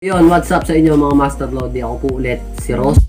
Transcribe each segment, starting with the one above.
Yun, what's up sa inyo mga Master Lodi? Ako po ulit, si Ross.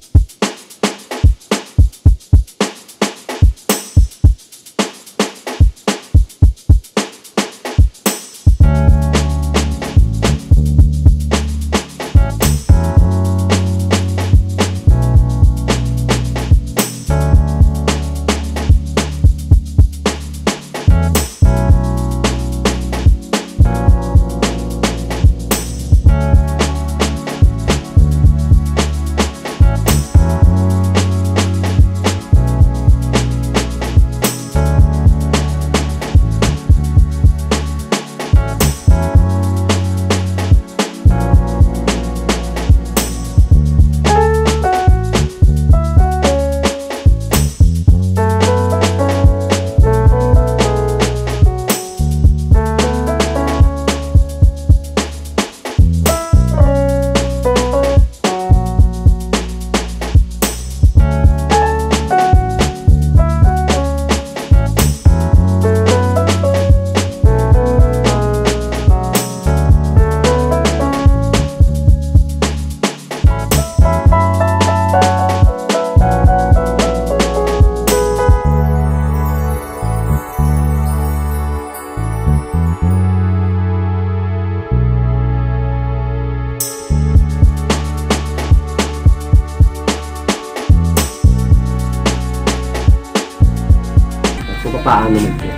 Paano nito?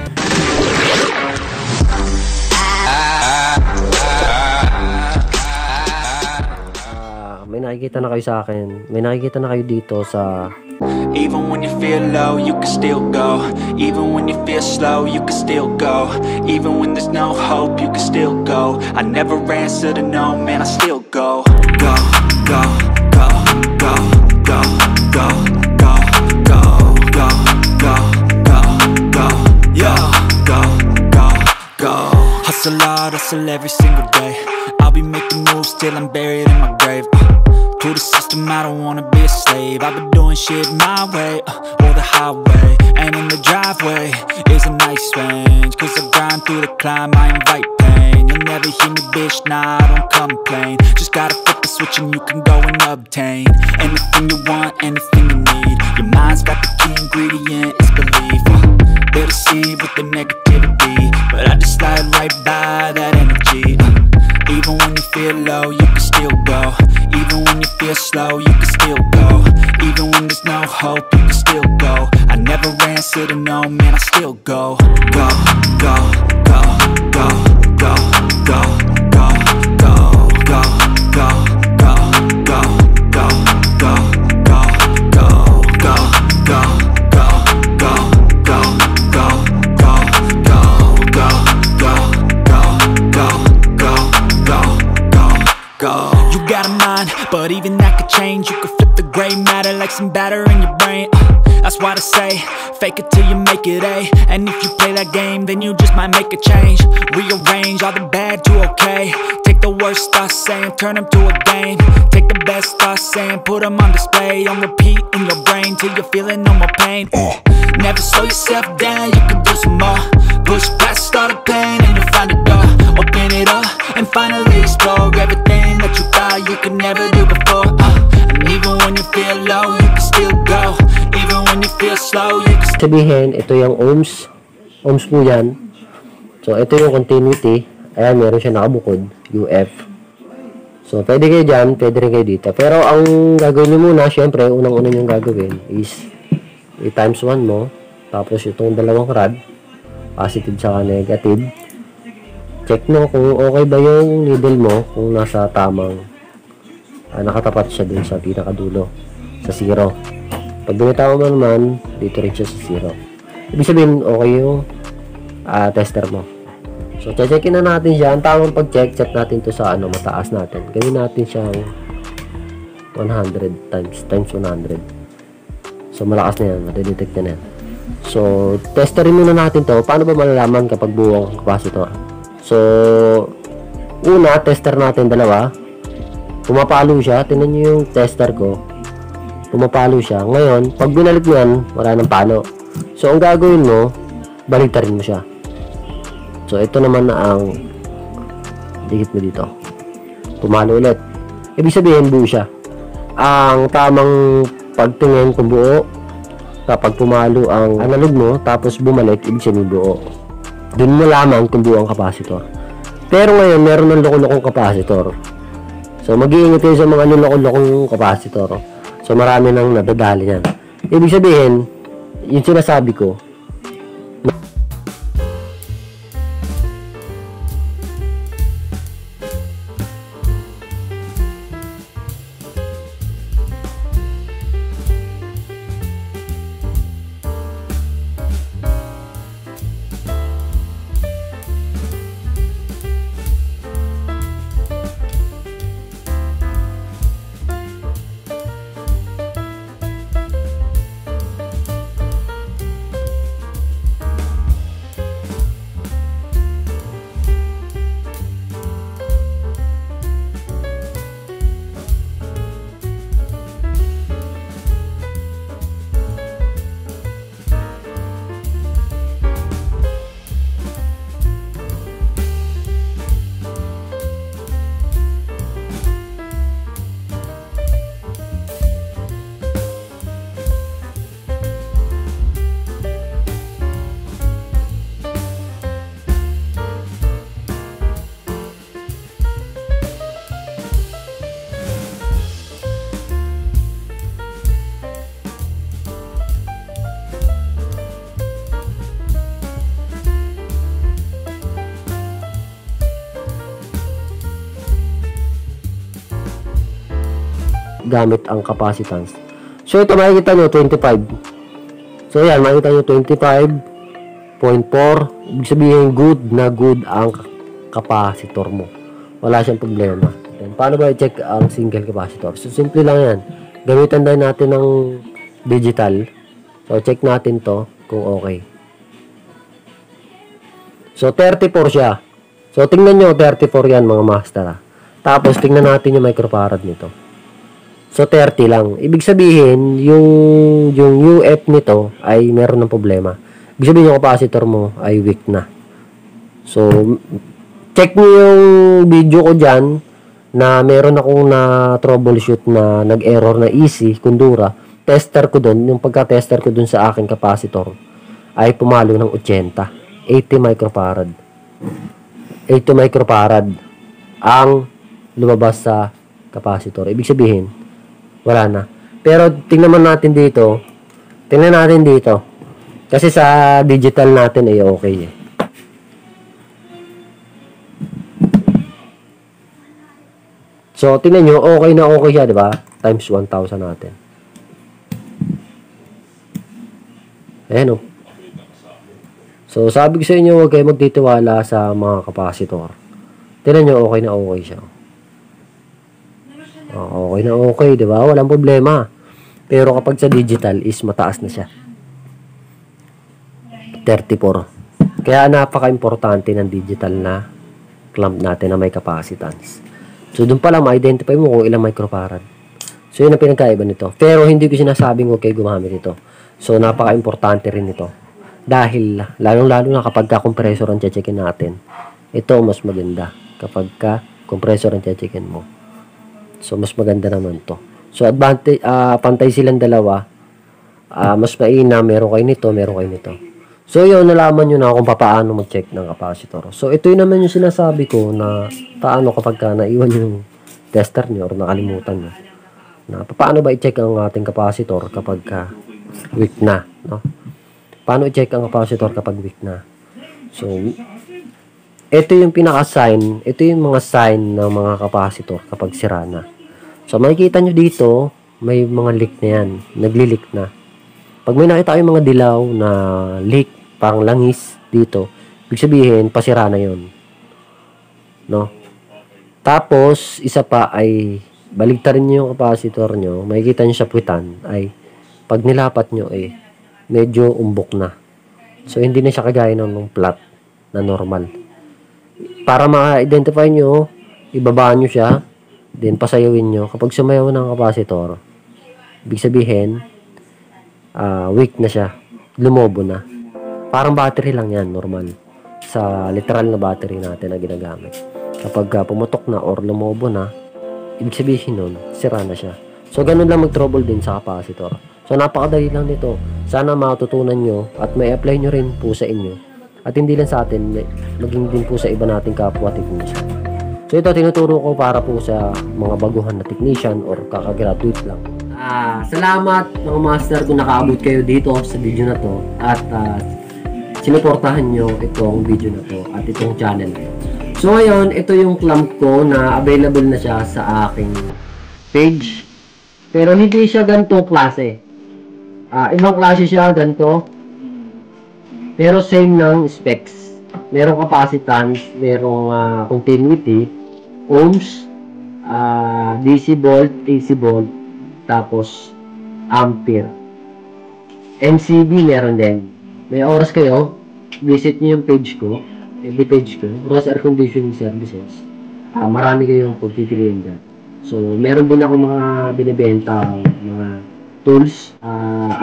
May nakikita na kayo sa akin. May nakikita na kayo dito sa... Even when you feel low, you can still go. Even when you feel slow, you can still go. Even when there's no hope, you can still go. I never answer to no, man, I still go. Go, go, go, go, go, go, go, go, go, go. Yo, go, go, go. Hustle hard, hustle every single day. I'll be making moves till I'm buried in my grave. To the system, I don't wanna be a slave. I've been doing shit my way, or the highway. And in the driveway is a nice range. Cause I grind through the climb, I invite pain. You'll never hear me, bitch, nah, I don't complain. Just gotta flip the switch and you can go and obtain anything you want, anything you need. Your mind's got the key ingredient, it's belief. They'll deceive with the negativity, but I just slide right by that energy. Even when you feel low, you can still go. Even when you feel slow, you can still go. Even when there's no hope, you can still go. I never answer to no, man, I still go. Go, go, go, go, go, go, go, go, go, go, go, go, go, go, go, go, go, go. You got a mind, but even that could change. You could flip the gray matter like some batter in your brain. That's why I say, fake it till you make it A. And if you play that game, then you just might make a change. Rearrange all the bad to okay. Take the worst thoughts saying, turn them to a game. Take the best thoughts saying, put them on display. On repeat in your brain till you're feeling no more pain. Never slow yourself down, you can do some more. Push past all the pain and you'll find a door. Open it up and finally explore everything that you thought you could never do before. And even when you feel low, you can still go. Even when you feel slow, you can sabihin, ito yung ohms. Ohms po yan. So, ito yung continuity. Ayan, meron siya nakabukod. UF. So, pwede kayo dyan, pwede rin kayo dito. Pero, ang gagawin nyo muna, syempre, unang-una yung gagawin is i-times 1 mo. Tapos, itong dalawang rod. Positive saka negative. Check nyo kung okay ba yung needle mo, kung nasa tamang nakatapat siya dun sa pinakadulo, sa 0. Pag binitaw mo naman, dito rin siya sa 0. Ibig sabihin, okay yung tester mo. So, checkin na natin siya. Ang tamang pag-check, set natin to sa mataas natin. Gawin natin siyang 100 times 100. So, malakas na yan. Madedetect na yan. So, testerin muna natin to. Paano ba malalaman kapag buo ang capacitor? So, una, tester natin dalawa. Pumapalo siya. Tingnan nyo yung tester ko. Pumapalo siya. Ngayon, pag binalik mo yan, wala nang palo. So, ang gagawin mo, baliktarin mo siya. So, ito naman na ang dikit mo dito. Pumalo ulit. ibig sabihin buo siya. Ang tamang pagtingin kung buo, kapag pumalo ang analog mo, tapos bumalik, ibig sabihin buo. Doon mo lamang kung buo ang capacitor. Pero ngayon, meron ng loko-lokong capacitor. So, mag-iingat kayo sa mga loko-lokong capacitor. So, marami nang nadadali yan. Ibig sabihin, yung sinasabi ko, gamit ang capacitance. So, ito makikita nyo, 25. So, yan, makikita nyo, 25.4. Ibig sabihin, good na good ang capacitor mo. Wala siyang problema. Then, paano ba i-check ang single capacitor? So, simple lang yan. Gamitan din natin ng digital. So, check natin to kung okay. So, 34 siya. So, tingnan nyo, 34 yan, mga master. Tapos, tingnan natin yung microfarad nito. So, 30 lang. Ibig sabihin, yung UF nito ay meron ng problema. Ibig sabihin, yung capacitor mo ay weak na. So, check nyo yung video ko dyan na meron akong na troubleshoot na nag-error na easy, kundura. Tester ko dun, yung pagka-tester ko dun sa aking capacitor ay pumalo ng 80. 80 microfarad. 80 microfarad ang lumabas sa capacitor. Ibig sabihin, wala na. Pero tingnan natin dito. Tingnan natin dito. Kasi sa digital natin ay okay eh. So tingnan nyo, okay na okay siya, di ba? Times 1,000 natin. Ayan o. So sabi ko sa inyo, huwag kayo magtitiwala sa mga capacitor. Tingnan nyo, okay na okay siya. Okay na okay, di ba? Walang problema. Pero kapag sa digital is mataas na siya. 34. Kaya napaka-importante ng digital na clamp natin na may capacitance. So, doon pa lang ma-identify mo kung ilang microfarad. So, yun ang pinagkaiba nito. Pero hindi ko sinasabing huwag kayo gumamit ito. So, napaka-importante rin ito. Dahil, lalong-lalo na kapag ka-compressor ang checkin natin, ito mas maganda. Kapag ka-compressor ang checkin mo. So, mas maganda naman to. So, advantage, pantay silang dalawa. Mas maina, meron kayo nito, meron kayo nito. So, yun, nalaman nyo na kung paano mag-check ng capacitor. So, ito yun naman yung sinasabi ko na paano kapag naiwan yung tester nyo or nakalimutan nyo. Na paano ba i-check ang ating capacitor kapag weak na, no? Paano i-check ang capacitor kapag weak na? So, ito yung pinaka-sign, ito yung mga sign ng mga capacitor kapag sira na. So, makikita nyo dito, may mga leak na yan. Nagli-leak na. Pag may nakita kayong mga dilaw na leak, parang langis dito, ibig sabihin, pasira na yun. No? Tapos, isa pa ay, baligtarin nyo yung capacitor nyo, makikita nyo sa puwitan, ay, pag nilapat nyo, medyo umbok na. So, hindi na siya kagaya ng flat na normal. Para ma-identify nyo, ibabaan nyo siya, then pasayawin nyo. Kapag sumayaw ng capacitor, ibig sabihin, weak na siya, lumobo na. Parang battery lang yan, normal. Sa literal na battery natin na ginagamit. Kapag pumutok na or lumobo na, ibig sabihin nun, sira na siya. So, ganun lang mag-trouble din sa capacitor. So, napakadali lang nito. Sana matutunan nyo at may apply nyo rin po sa inyo. At hindi lang sa atin, maging din po sa iba nating kapwa technician. So, ito tinuturo ko para po sa mga baguhan na technician or kakagraduate lang. Salamat mga master kung nakaabot kayo dito sa video na to at sinuportahan nyo itong video na to at itong channel na to. So ngayon, ito yung clamp ko na available na siya sa aking page. Pero hindi siya ganitong klase. Ibang klase siya, ganito. Pero same ng specs. Merong capacitance, merong continuity, ohms, DC volt, AC volt, tapos ampere. MCB meron din. May oras kayo, visit nyo yung page ko. FB page ko, Ross Air Conditioning Services. Marami kayong pagpipiliin dyan. So, meron din ako mga binibenta, mga tools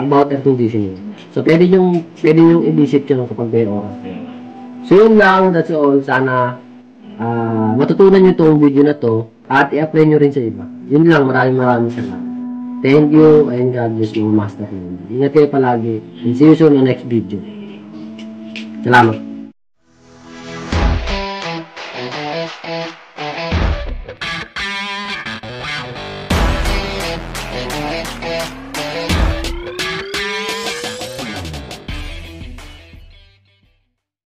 about air conditioning. So, pwede nyo i-visit yun kapag may oras. So, yun lang, that's all. Sana matutunan nyo itong video na to at i-apply nyo rin sa iba. Yun lang, maraming salamat. Thank you and God bless you, Master. Ingat kayo palagi and see you soon on next video. Salamat.